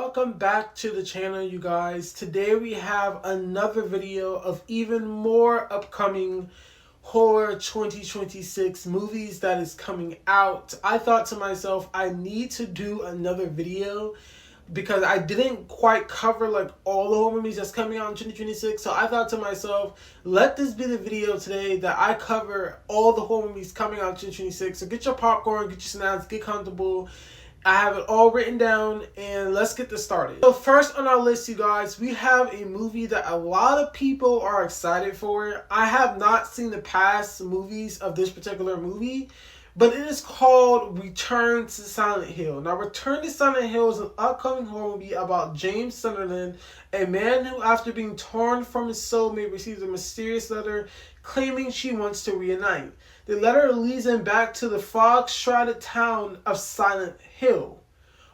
welcome back to the channel, you guys. Today we have another video of even more upcoming horror 2026 movies that is coming out. I thought to myself, I need to do another video because I didn't quite cover like all the horror movies that's coming out in 2026. So I thought to myself, let this be the video today that I cover all the horror movies coming out in 2026. So get your popcorn, get your snacks, get comfortable. I have it all written down and let's get this started. So first on our list, you guys, we have a movie that a lot of people are excited for. I have not seen the past movies of this particular movie, but it is called Return to Silent Hill. Now, Return to Silent Hill is an upcoming horror movie about James Sunderland, a man who, after being torn from his soulmate, receives a mysterious letter claiming she wants to reunite. The letter leads him back to the fog-shrouded town of Silent Hill,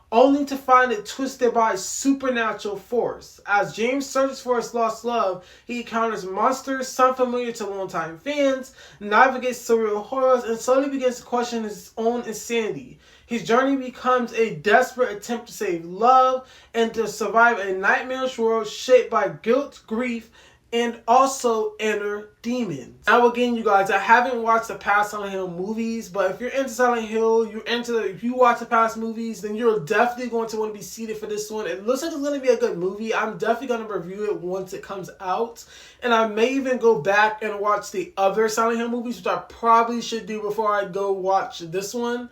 only to find it twisted by a supernatural force. As James searches for his lost love, he encounters monsters, some familiar to longtime fans, navigates surreal horrors, and slowly begins to question his own insanity. His journey becomes a desperate attempt to save love and to survive a nightmarish world shaped by guilt, grief, and also inner demons. Now again, you guys, I haven't watched the past Silent Hill movies, but if you're into Silent Hill, if you watch the past movies, then you're definitely going to want to be seated for this one. It looks like it's going to be a good movie. I'm definitely going to review it once it comes out. And I may even go back and watch the other Silent Hill movies, which I probably should do before I go watch this one.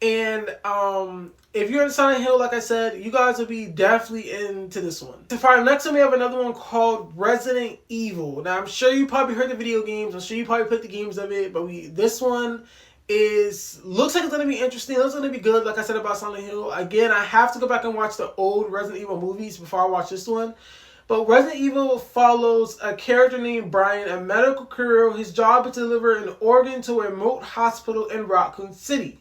And if you're in Silent Hill, like I said, you guys will be definitely into this one. So for our next one, we have another one called Resident Evil. Now, I'm sure you probably heard the video games. I'm sure you probably played the games of it. But this one looks like it's going to be interesting. It looks going to be good, like I said about Silent Hill. Again, I have to go back and watch the old Resident Evil movies before I watch this one. But Resident Evil follows a character named Brian, a medical career. His job is to deliver an organ to a remote hospital in Raccoon City.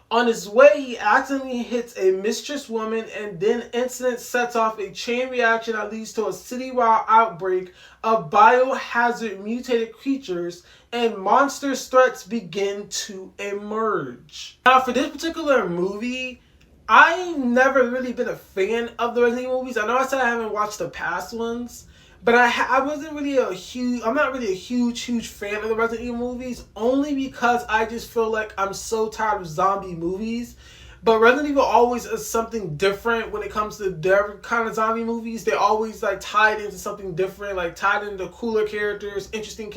On his way, he accidentally hits a mistress woman, and then incident sets off a chain reaction that leads to a citywide outbreak of biohazard mutated creatures, and monsters threats begin to emerge. Now, for this particular movie, I've never really been a fan of the Resident Evil movies. I know I said I haven't watched the past ones, but I wasn't really I'm not really a huge fan of the Resident Evil movies, only because I just feel like I'm so tired of zombie movies. But Resident Evil always is something different when it comes to their kind of zombie movies. They always like tied into something different, like tied into cooler characters, interesting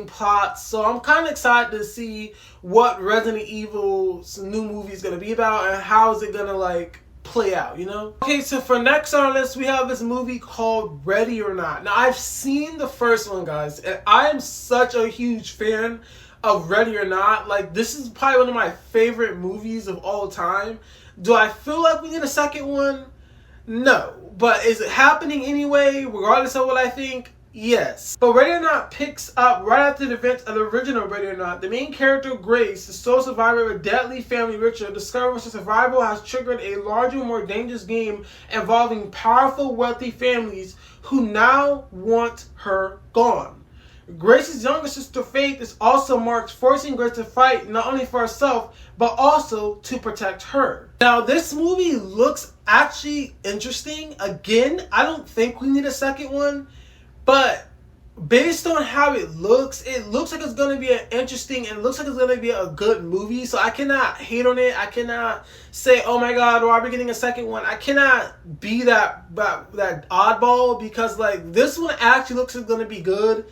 plots. So I'm kind of excited to see what Resident Evil's new movie is going to be about and how is it going to like play out, you know? Okay, so for next on our list, we have this movie called Ready or Not. Now, I've seen the first one, guys, and I am such a huge fan of Ready or Not. Like, this is probably one of my favorite movies of all time. Do I feel like we need a second one? No. But is it happening anyway, regardless of what I think? Yes. But Ready or Not picks up right after the events of the original Ready or Not. The main character, Grace, the sole survivor of a deadly family ritual, discovers her survival has triggered a larger, more dangerous game involving powerful, wealthy families who now want her gone. Grace's younger sister, Faith, is also marked, forcing Grace to fight not only for herself, but also to protect her. Now, this movie looks actually interesting. Again, I don't think we need a second one. But based on how it looks like it's going to be an interesting and it looks like it's going to be a good movie. So I cannot hate on it. I cannot say, oh my God, why are we getting a second one? I cannot be that oddball because like this one actually looks like it's going to be good.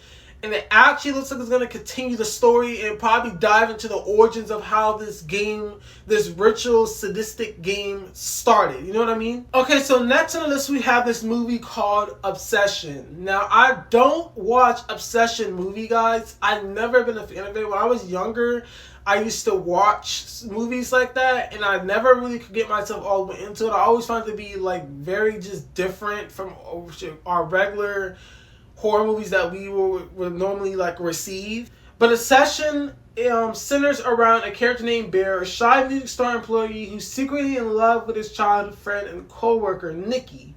And it actually looks like it's going to continue the story and probably dive into the origins of how this game, this ritual, sadistic game started. You know what I mean? Okay, so next on the list, we have this movie called Obsession. Now, I don't watch Obsession movie, guys. I've never been a fan of it. When I was younger, I used to watch movies like that, and I never really could get myself all the way into it. I always found it to be like very just different from our regular horror movies that we would normally like receive. But Obsession centers around a character named Bear, a shy music store employee who's secretly in love with his childhood friend and co-worker, Nikki.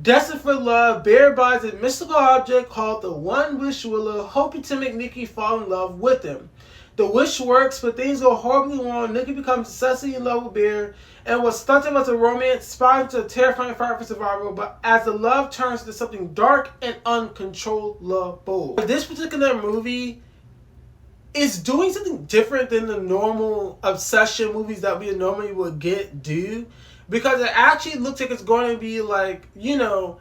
Desperate for love, Bear buys a mystical object called the One Wish Willow, hoping to make Nikki fall in love with him. The The wish works, but things go horribly wrong. Nikki becomes obsessively in love with Bear, and what started as a romance spirals into a terrifying fight for survival, but as the love turns into something dark and uncontrollable. This particular movie is doing something different than the normal obsession movies that we normally would do, because it actually looks like it's going to be like, you know,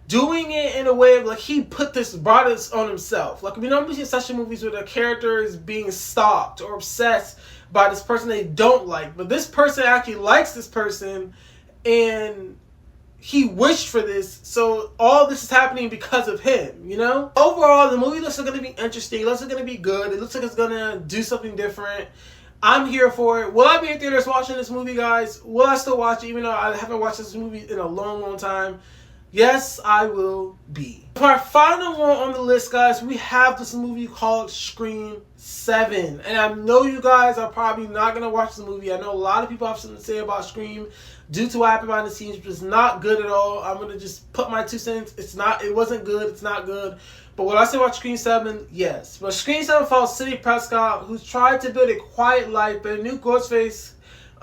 doing it in a way of like he brought this on himself. Like we normally see obsession movies where the character is being stalked or obsessed by this person they don't like, but this person actually likes this person and he wished for this, so all this is happening because of him, you know? Overall, the movie looks like it's going to be interesting. It looks like it's going to be good. It looks like it's going to do something different. I'm here for it. Will I be in theaters watching this movie, guys? Will I still watch it even though I haven't watched this movie in a long, long time? Yes, I will be. For our final one on the list, guys, we have this movie called Scream 7. And I know you guys are probably not going to watch the movie. I know a lot of people have something to say about Scream due to what happened behind the scenes, which is not good at all. I'm going to just put my 2 cents. It wasn't good. It's not good. But what I say about Scream 7, yes. But Scream 7 follows Sidney Prescott, who's tried to build a quiet life, but a new Ghostface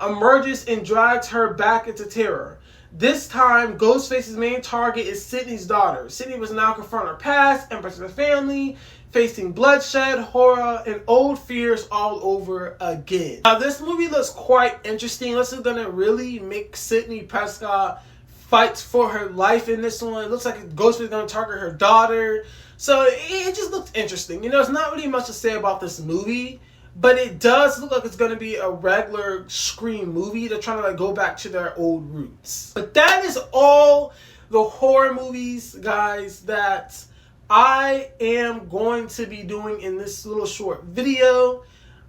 emerges and drags her back into terror. This time, Ghostface's main target is Sydney's daughter. Sydney was now confronting her past and her family, facing bloodshed, horror, and old fears all over again. Now, this movie looks quite interesting. This is going to really make Sidney Prescott fight for her life in this one. It looks like Ghostface is going to target her daughter. So it just looks interesting. You know, there's not really much to say about this movie, but it does look like it's going to be a regular Scream movie. They're trying to like go back to their old roots. But that is all the horror movies, guys, that I am going to be doing in this little short video.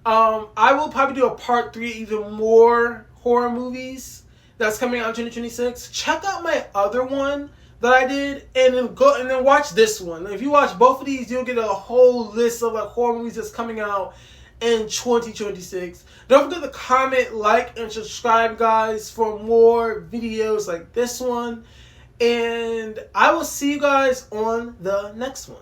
I will probably do a part 3, even more horror movies that's coming out in 2026. Check out my other one that I did, and then watch this one. If you watch both of these, you'll get a whole list of like horror movies that's coming out in 2026. Don't forget to comment, like, and subscribe, guys, for more videos like this one. And I will see you guys on the next one.